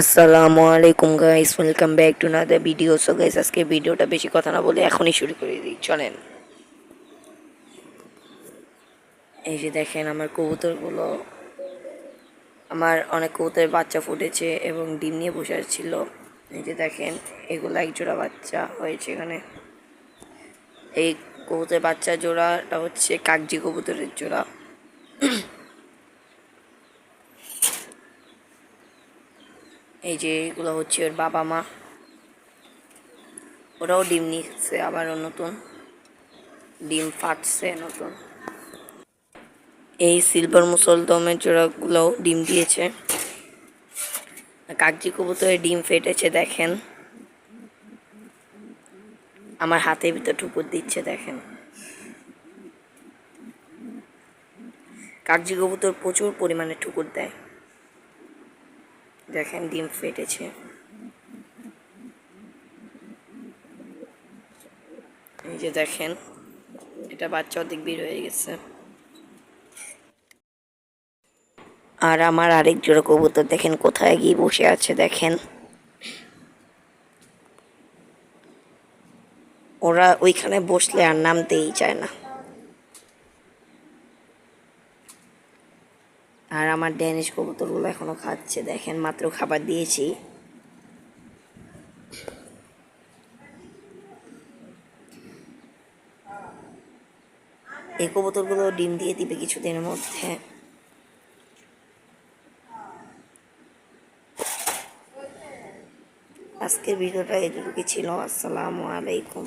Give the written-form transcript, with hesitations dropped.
আসসালামু আলাইকুম guys, welcome back to another video. So guys, আজকে ভিডিওটা বেশি কথা না বলে এখনই শুরু করে দিই, চলেন। এই যে দেখেন আমার কবুতরগুলো, আমার অনেক কবুতরের বাচ্চা ফুটেছে এবং ডিম নিয়ে বসে ছিল। এই যে দেখেন, এগুলো এক জোড়া বাচ্চা হয়েছে এখানে। এই কবুতরের বাচ্চা জোড়াটা হচ্ছে কাগজি কবুতরের জোড়া। এই যে এগুলো হচ্ছে ওর বাবা মা, ওরাও ডিম নিচ্ছে, আবারও নতুন ডিম ফাটছে নতুন। এই সিলভার মুসলদমের জোড়াগুলোও ডিম দিয়েছে। কাগজি কবুতরের ডিম ফেটেছে দেখেন, আমার হাতের ভিতর ঠুকুর দিচ্ছে দেখেন। কাগজি কবুতর প্রচুর পরিমাণে ঠুকুর দেয়, দেখেন ডিম ফেটেছে। এই যে দেখেন, এটা বাচ্চা অর্ধেক বের হয়ে গেছে। আর আমার আরেক জোড়া কবুতর দেখেন কোথায় গিয়ে বসে আছে দেখেন। ওরা ওইখানে বসলে আর নামতেই চায় না। আর আমার ড্যানিশ কবুতরগুলো এখনো খাচ্ছে দেখেন, মাত্র খাবার দিয়েছি। এই কবুতরগুলো ডিম দিয়ে দিবে কিছুদিনের মধ্যে। আজকের ভিডিওটা এটুকুই ছিল। আসসালামু আলাইকুম।